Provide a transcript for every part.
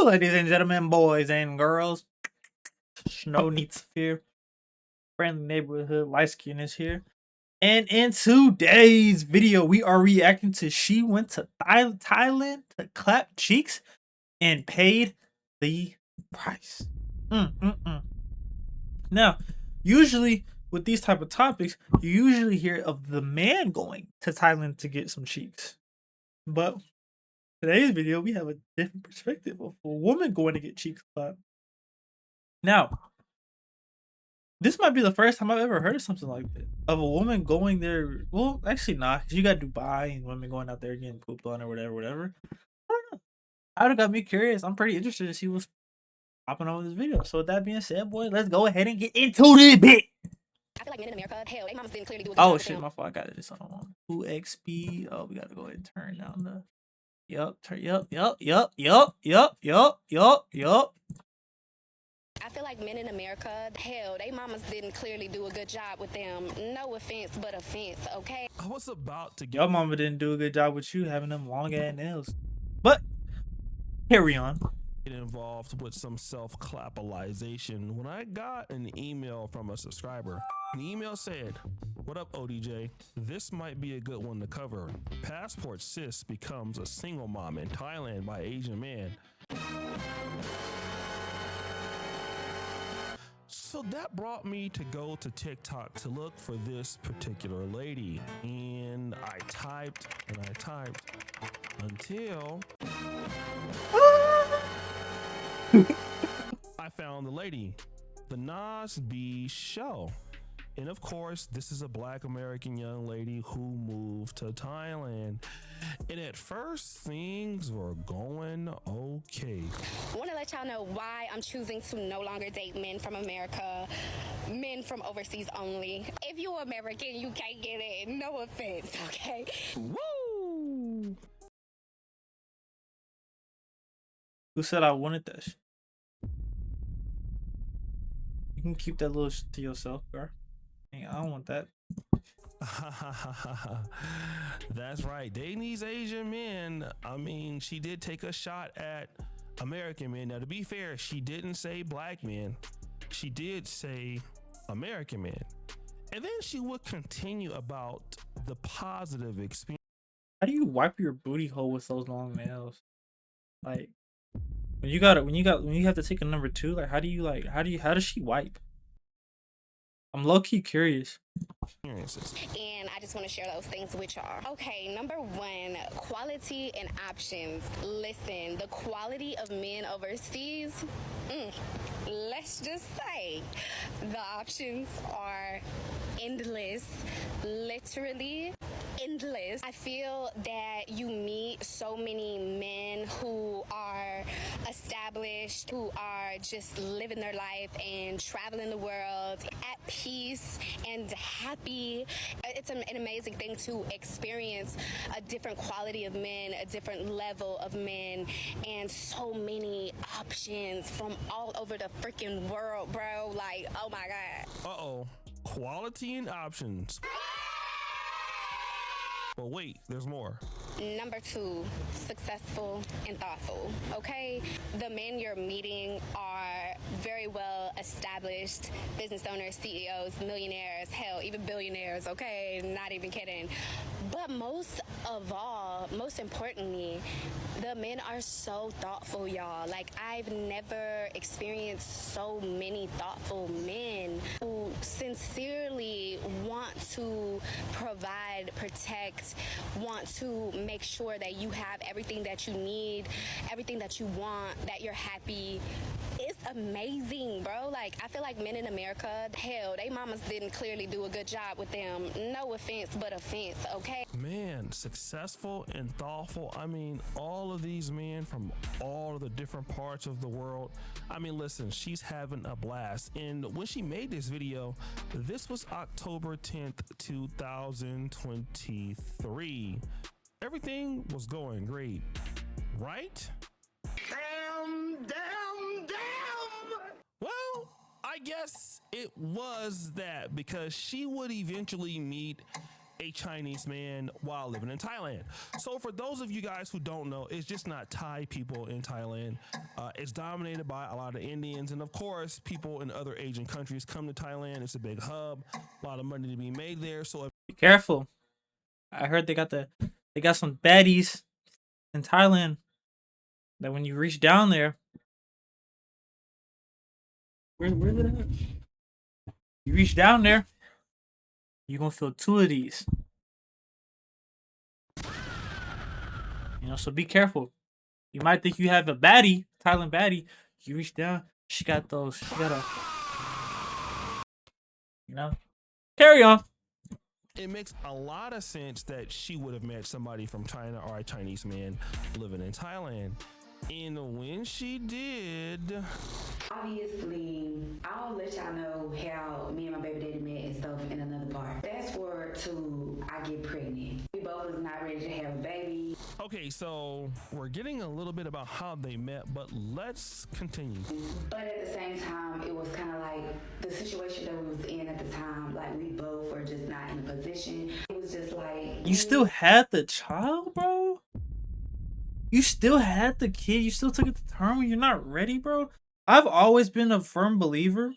Ladies and gentlemen, boys and girls, no need to fear. Friendly neighborhood light skin is here. And in today's video, we are reacting to She Went to Thailand to clap cheeks and paid the price. Now, usually with these type of topics, you usually hear of the man going to Thailand to get some cheeks. But today's video, we have a different perspective of a woman going to get cheeks clapped. Now, this might be the first time I've ever heard of something like that. Of a woman going there. Well, actually not, because you got Dubai and women going out there getting pooped on or whatever. I don't know. That got me curious. I'm pretty interested to see what's popping on this video. So with that being said, boy, let's go ahead and get into this bit. I feel like men in America, hell, they mamas didn't clearly do a good Oh job shit, my fault. I got this on 2xp. Oh, we gotta go ahead and turn down the. Yup. I feel like men in America, hell, they mamas didn't clearly do a good job with them. No offense, but offense, okay? I was about to get Your mama didn't do a good job with you having them long ass nails. But carry on. involved with some self-clapalization when I got an email from a subscriber. The email said, "What up, ODJ? This might be a good one to cover. Passport sis becomes a single mom in Thailand by Asian man." So that brought me to go to TikTok to look for this particular lady. And I typed until I found the lady, the Nas B Show. And of course, this is a Black American young lady who moved to Thailand. And at first, things were going okay. I want to let y'all know why I'm choosing to no longer date men from America, men from overseas only. If you're American, you can't get it. No offense, okay? Woo! Who said I wanted that shit? You can keep that little shit to yourself, bro. I don't want that. That's right. Dating these Asian men. I mean, she did take a shot at American men. Now, to be fair, she didn't say black men. She did say American men. And then she would continue about the positive experience. How do you wipe your booty hole with those long nails? Like when you have to take a number 2, like how does she wipe? I'm low-key curious. And I just want to share those things with y'all. Okay, number 1, quality and options. Listen, the quality of men overseas, let's just say the options are endless, literally endless. I feel that you meet so many men who are established, who are just living their life and traveling the world at peace and happy. It's an amazing thing to experience a different quality of men, a different level of men, and so many options from all over the freaking world, bro. Like, oh my God. Uh-oh. Quality and options. But wait, there's more. Number 2, successful and thoughtful, okay? The men you're meeting are very well established business owners, CEOs, millionaires, hell, even billionaires, okay? Not even kidding. But most of all, most importantly, the men are so thoughtful, y'all. Like, I've never experienced so many thoughtful men who sincerely want to provide, protect, want to make sure that you have everything that you need, everything that you want, that you're happy. It's amazing, bro. Like, I feel like men in America, hell, they mamas didn't clearly do a good job with them. No offense, but offense, okay? Man, successful and thoughtful. I mean, all of these men from all of the different parts of the world. I mean, listen, she's having a blast. And when she made this video, this was October 10th, 2023. Everything was going great, right? Damn. Well, I guess it was that, because she would eventually meet a Chinese man while living in Thailand. So for those of you guys who don't know, it's just not Thai people in Thailand. It's dominated by a lot of Indians, and of course, people in other Asian countries come to Thailand. It's a big hub, a lot of money to be made there. So Be careful. I heard they got some baddies in Thailand that when you reach down there, where's it at? You reach down there, you're gonna feel two of these. You know, so be careful. You might think you have a baddie, Thailand baddie. You reach down, she got those. She got a, you know. Carry on. it makes a lot of sense that she would have met somebody from China or a Chinese man living in Thailand. And when she did, obviously, I'll let y'all know how me and my baby daddy met and stuff in another part. Fast forward to I get pregnant. We both was not ready to have a baby. Okay, so we're getting a little bit about how they met, but let's continue. But at the same time, it was kind of like the situation that we was in at the time. Like we both were just not in a position. It was just like You still had the child, bro? You still had the kid? You still took it to term when you're not ready, bro? I've always been a firm believer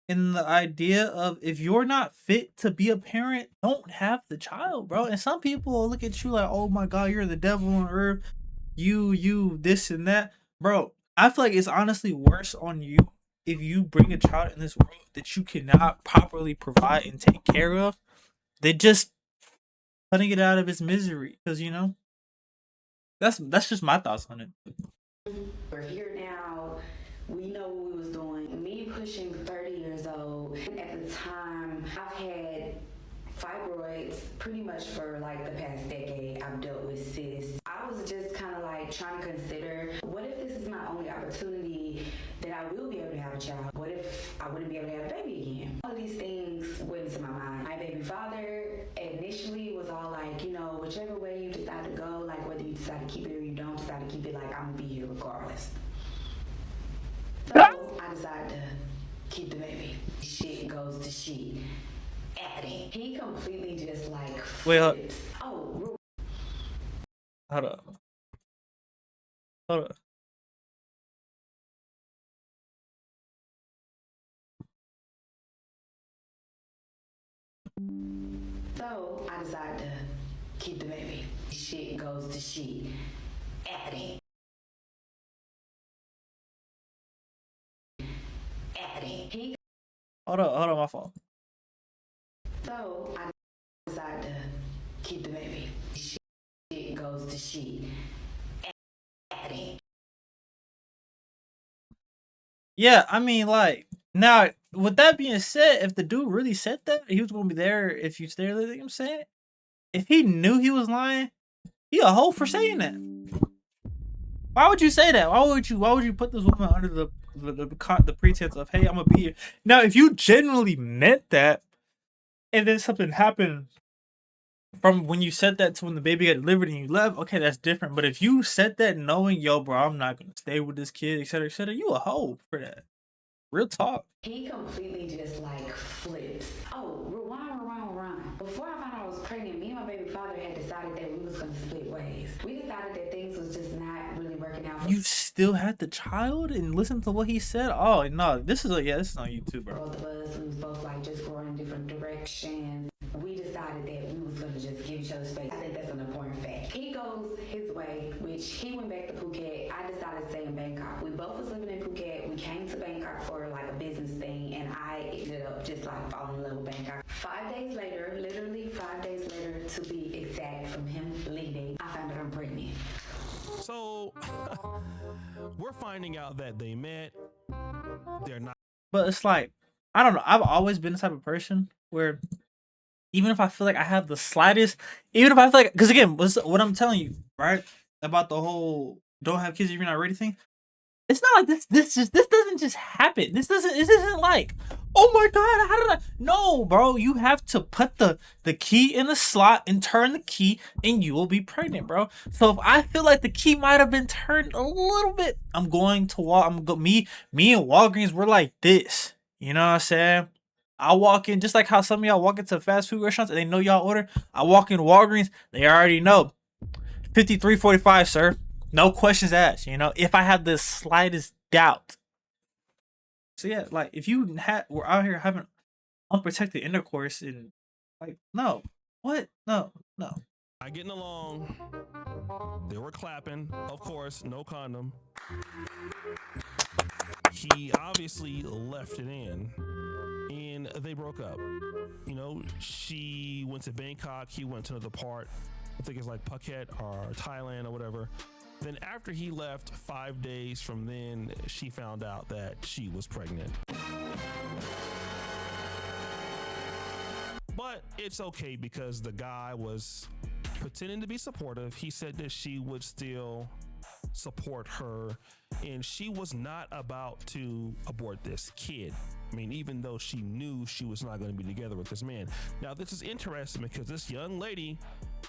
in the idea of if you're not fit to be a parent, don't have the child, bro. And some people will look at you like, oh my God, you're the devil on earth. You, this and that. Bro, I feel like it's honestly worse on you if you bring a child in this world that you cannot properly provide and take care of. They're just putting it out of its misery. Because, you know, that's just my thoughts on it. we're here now. We know what we was doing. Me pushing 30 years old. At the time, I've had fibroids pretty much for like the past decade. I've dealt with cysts. I was just kind of like trying to consider, what if this is my only opportunity that I will be able to have a child? What if I wouldn't be able to have a baby again? All of these things went into my mind. My baby father initially was all like, you know, whichever way you decide to go, like whether you decide to keep it or you don't decide to keep it, like I'm gonna be here regardless. So I decided to keep the baby. Shit goes to shit. Adding. He completely just like Wait, flips. Oh, hold up. Hold up. so I decided to keep the baby. Shit goes to shit. Adding. Adding. He Hold up, my fault. So I decided to keep the baby. Shit goes to shit. Adding. Yeah, I mean, like, now, with that being said, if the dude really said that, he was gonna be there if you stay there, you know what I'm saying? If he knew he was lying, he a hoe for saying that. Why would you say that? Why would you put this woman under the pretense of, hey, I'm gonna be here? Now, if you genuinely meant that, and then something happened from when you said that to when the baby got delivered and you left, okay, that's different. But if you said that knowing, yo, bro, I'm not gonna stay with this kid, etc., you a hoe for that. Real talk. He completely just like flips. Oh, rewind. Before I found out I was pregnant, me and my baby father had decided that we was gonna split ways. We decided that things was just not really working out. You still had the child and listen to what he said? Oh no, this is on YouTube, bro. Both of us, we was both like just growing in different directions. We decided that we was gonna just give each other space. I think that's an important fact. He goes his way, which he went back to Phuket. I decided to stay in Bangkok. We both was living in Phuket. We came to Bangkok for like a business thing, and I ended up just like falling in love with Bangkok. 5 days later, literally 5 days later to be exact from him leaving, I found out I'm pregnant. So we're finding out that they met. They're not. But it's like, I don't know. I've always been the type of person where even if I feel like I have the slightest, even if I feel like, because again, what I'm telling you, right, about the whole don't have kids if you're not ready thing, it's not like this doesn't just happen. This isn't like, oh my God, how did I? No, bro, you have to put the key in the slot and turn the key and you will be pregnant, bro. So if I feel like the key might have been turned a little bit, I'm going to walk. Me and Walgreens, we're like this. You know what I'm saying? I walk in just like how some of y'all walk into fast food restaurants and they know y'all order. I walk in Walgreens, they already know. 53.45, sir. No questions asked. You know, if I had the slightest doubt. So yeah, like if you were out here having unprotected intercourse and like no, what? No. I getting along. They were clapping, of course, no condom. He obviously left it in, and they broke up. You know, she went to Bangkok, he went to another part. I think it's like Phuket or Thailand or whatever. Then after he left, 5 days from then, she found out that she was pregnant. But it's okay because the guy was pretending to be supportive. He said that she would still support her and she was not about to abort this kid. I mean, even though she knew she was not going to be together with this man. Now, this is interesting because this young lady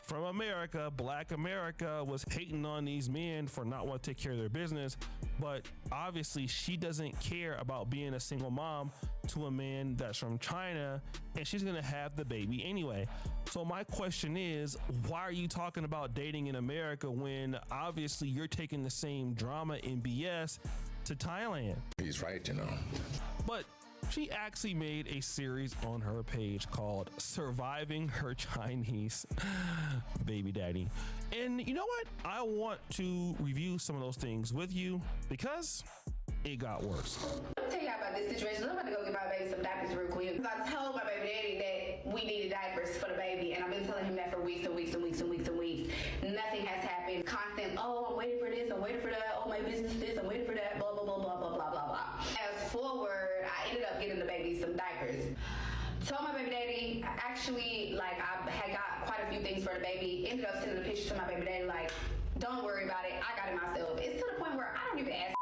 from America, Black America, was hating on these men for not wanting to take care of their business. But obviously, she doesn't care about being a single mom to a man that's from China, and she's going to have the baby anyway. So my question is, why are you talking about dating in America when obviously you're taking the same drama and BS to Thailand? He's right, you know. But she actually made a series on her page called Surviving Her Chinese Baby Daddy. And you know what? I want to review some of those things with you because it got worse. Let me tell y'all about this situation. I'm about to go get my baby some diapers real quick. I told my baby daddy that we needed diapers for the baby, and I've been telling him that for weeks and weeks and weeks and weeks and weeks. Nothing has happened. Constant, oh, I'm waiting for this, I'm waiting for that, oh, my business this, I'm waiting for that, blah, blah, blah, blah, blah, blah, blah, blah. As forward, I ended up getting the baby some diapers. Told my baby daddy, actually, like, I had got quite a few things for the baby. Ended up sending a picture to my baby daddy, like, don't worry about it, I got it myself. It's to the point where I don't even ask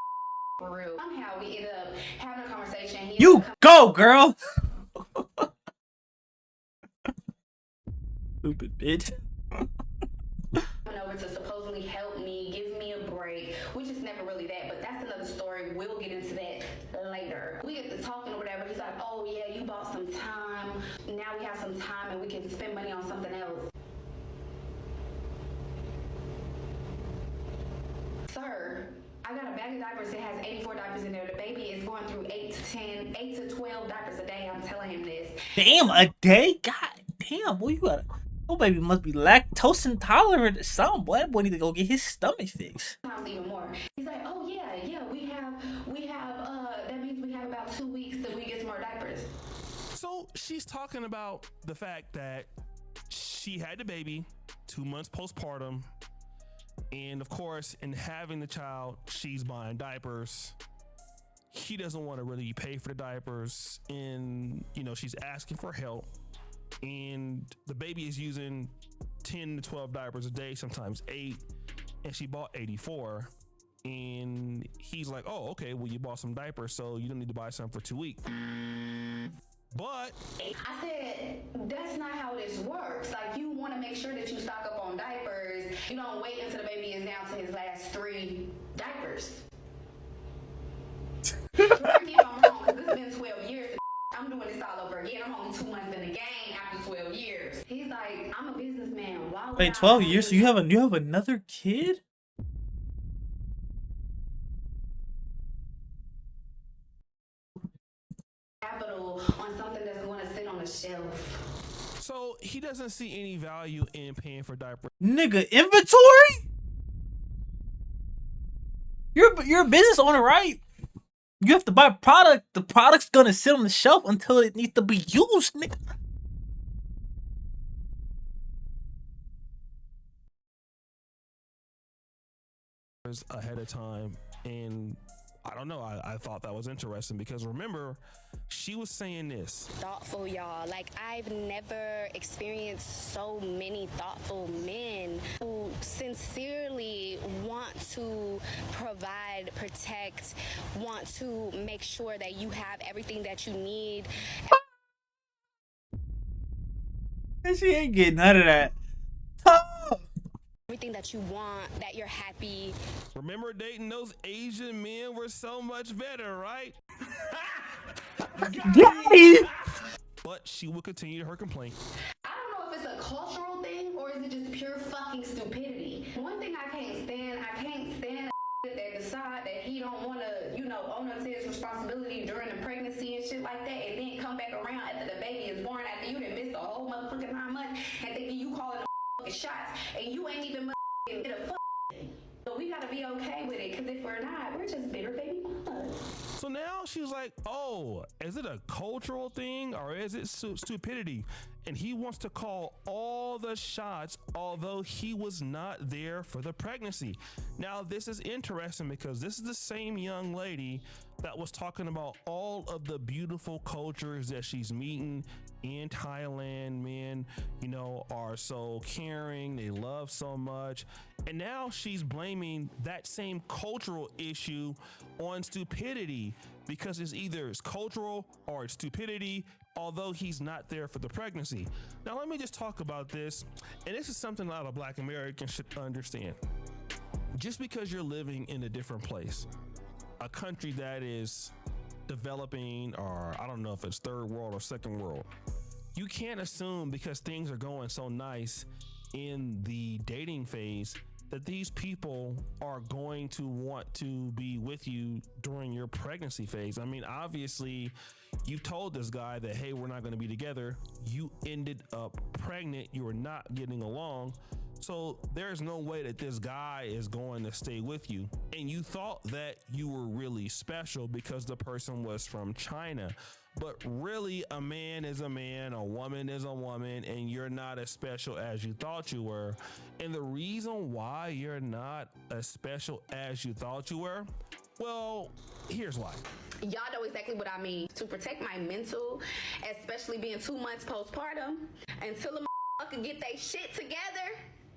for real. Somehow we ended up having a conversation. You go, girl. Stupid bitch. Coming over to supposedly help me, give me a break, which is never really that, but that's another story. We'll get into that later. We get to talking or whatever. He's like, oh yeah, you bought some time. Now we have some time and we can spend money on something else. Sir, I got a bag of diapers that has 84 diapers in there. The baby is going through 8 to 12 diapers a day. I'm telling him this. Damn, a day? God damn, boy, you gotta. Oh, baby must be lactose intolerant or something. Boy, that boy need to go get his stomach fixed. Sometimes even more. He's like, oh yeah, we have, that means we have about 2 weeks that we get some more diapers. So she's talking about the fact that she had the baby 2 months postpartum. And of course, in having the child, she's buying diapers. He doesn't want to really pay for the diapers. And, you know, she's asking for help. And the baby is using 10 to 12 diapers a day, sometimes 8. And she bought 84. And he's like, oh, okay, well, you bought some diapers, so you don't need to buy some for 2 weeks. But I said, that's not how this works. Like, you want to make sure that you stock up on diapers. You don't wait until the baby is down to his last 3 diapers. Correct me if I'm wrong, because it's been 12 years. I'm doing this all over again. I'm only 2 months in the game after 12 years. He's like, I'm a businessman. Why would Wait, 12 years? So you have another kid? Capital on something that's going to sit on a shelf. so he doesn't see any value in paying for diapers. Nigga, inventory? You're a business owner, right? You have to buy product. The product's gonna sit on the shelf until it needs to be used, nigga. Ahead of time, and I don't know, I thought that was interesting because remember, she was saying this. Thoughtful, y'all. Like, I've never experienced so many thoughtful men who sincerely want to provide, protect, want to make sure that you have everything that you need. And she ain't getting none of that. Everything that you want, that you're happy. Remember dating those Asian men were so much better, right? Daddy! but she will continue her complaint. I don't know if it's a cultural thing or is it just pure fucking stupidity. One thing I can't stand a that decide that he don't want to, own up to his responsibility during the pregnancy and shit like that, and then come back around after the baby is born, after you done missed the whole motherfucking 9 months, and thinking you calling the motherfucking shots, and you ain't even did a fuck thing. So we gotta be okay with it, because if we're not, we're just bitter baby mamas. So now she's like, oh, is it a cultural thing or is it stupidity? And he wants to call all the shots, although he was not there for the pregnancy. Now, this is interesting because this is the same young lady that was talking about all of the beautiful cultures that she's meeting in Thailand. Men, are so caring. They love so much. And now she's blaming that same cultural issue on stupidity because it's cultural or it's stupidity, although he's not there for the pregnancy. Now, let me just talk about this. And this is something a lot of Black Americans should understand. Just because you're living in a different place, a country that is developing, or I don't know if it's third world or second world, you can't assume because things are going so nice in the dating phase that these people are going to want to be with you during your pregnancy phase. I mean, obviously, you told this guy that, hey, we're not going to be together. You ended up pregnant. You were not getting along. So there's no way that this guy is going to stay with you. And you thought that you were really special because the person was from China. But really, a man is a man, a woman is a woman, and you're not as special as you thought you were. And the reason why you're not as special as you thought you were, well, here's why. Y'all know exactly what I mean. To protect my mental, especially being 2 months postpartum, until a motherfucker get they shit together,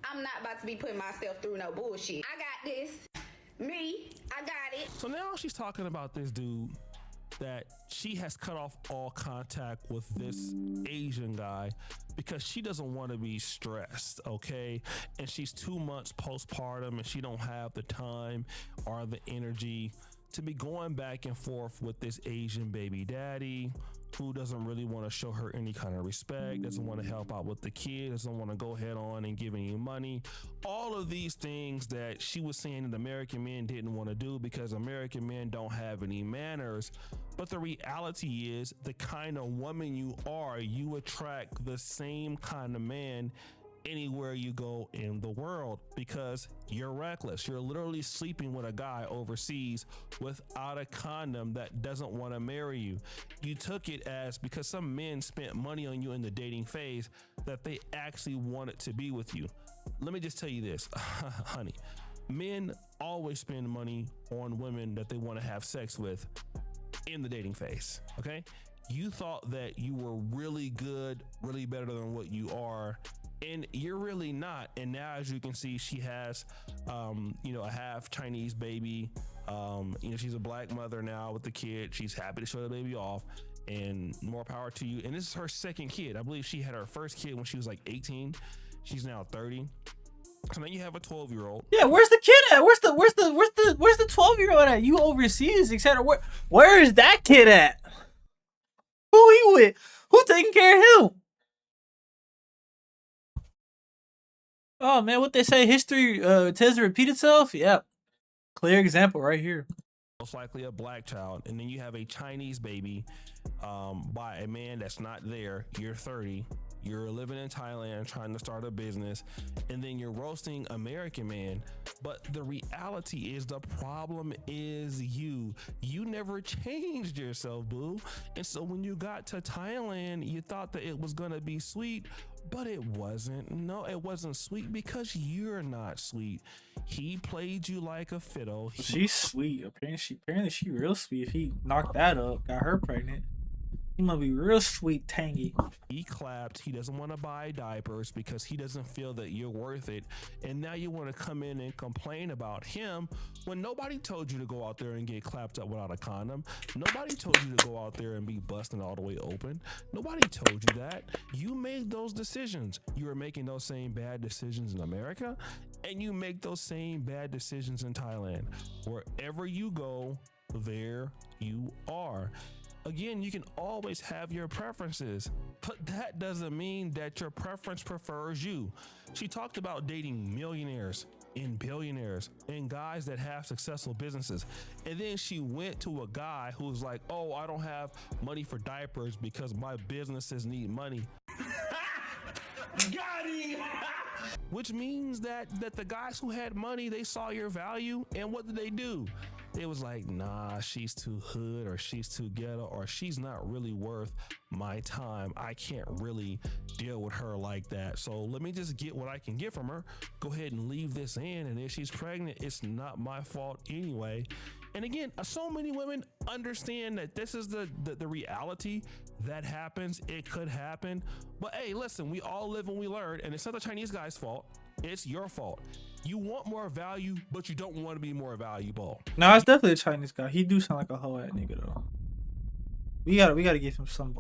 I'm not about to be putting myself through no bullshit. I got this. I got it. So now she's talking about this dude that she has cut off all contact with this Asian guy because she doesn't want to be stressed, okay? And she's 2 months postpartum and she don't have the time or the energy to be going back and forth with this Asian baby daddy who doesn't really want to show her any kind of respect, doesn't want to help out with the kid, doesn't want to go head on and give any money. All of these things that she was saying that American men didn't want to do because American men don't have any manners. But the reality is, the kind of woman you are, you attract the same kind of man anywhere you go in the world because you're reckless. You're literally sleeping with a guy overseas without a condom that doesn't want to marry you. You took it as because some men spent money on you in the dating phase that they actually wanted to be with you. Let me just tell you this, honey, men always spend money on women that they want to have sex with in the dating phase, okay? You thought that you were really good, really better than what you are, and you're really not. And now, as you can see, she has, a half Chinese baby. She's a Black mother now with the kid. She's happy to show the baby off, and more power to you. And this is her second kid. I believe she had her first kid when she was like 18. She's now 30. So then you have a 12-year-old. Yeah, where's the kid at? Where's the 12-year-old at? You overseas, etc. Where is that kid at? Who he with? Who taking care of him? Oh man, what they say, history tends to repeat itself? Yep. Clear example right here. Most likely a Black child. And then you have a Chinese baby by a man that's not there. You're 30. You're living in Thailand trying to start a business, and then you're roasting American man. But the reality is, the problem is you never changed yourself, boo. And so when you got to Thailand, you thought that it was gonna be sweet, but it wasn't. No, it wasn't sweet because you're not sweet. He played you like a fiddle. She's sweet. Apparently she real sweet. If he knocked that up, got her pregnant, he must be real sweet, tangy. He clapped. He doesn't want to buy diapers because he doesn't feel that you're worth it. And now you want to come in and complain about him when nobody told you to go out there and get clapped up without a condom. Nobody told you to go out there and be busting all the way open. Nobody told you that. You made those decisions. You are making those same bad decisions in America, and you make those same bad decisions in Thailand. Wherever you go, there you are. Again, you can always have your preferences, but that doesn't mean that your preference prefers you. She talked about dating millionaires and billionaires and guys that have successful businesses. And then she went to a guy who's like, oh, I don't have money for diapers because my businesses need money. Got him! Which means that the guys who had money, they saw your value, and what did they do? They was like, nah, she's too hood, or she's too ghetto, or she's not really worth my time. I can't really deal with her like that. So let me just get what I can get from her. Go ahead and leave this in. And if she's pregnant, it's not my fault anyway. And again, so many women understand that this is the reality that happens. It could happen. But hey, listen, we all live and we learn, and it's not the Chinese guy's fault. It's your fault. You want more value, but you don't want to be more valuable. No, it's definitely a Chinese guy. He do sound like a hoe ass nigga though. We gotta give him some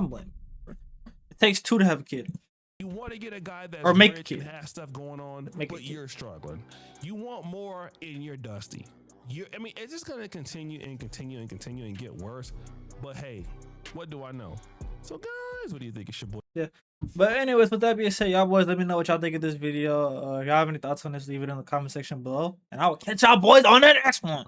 blame. It takes two to have a kid. You want to get a guy that's or make rich a kid. and has stuff going on, Make but you're struggling. You want more and you're dusty. I mean, it's just gonna continue and continue and continue and get worse. But hey, what do I know? So guys, what do you think? It's your boy. Yeah. But anyways, with that being said, y'all boys, let me know what y'all think of this video. If y'all have any thoughts on this, leave it in the comment section below. And I will catch y'all boys on the next one.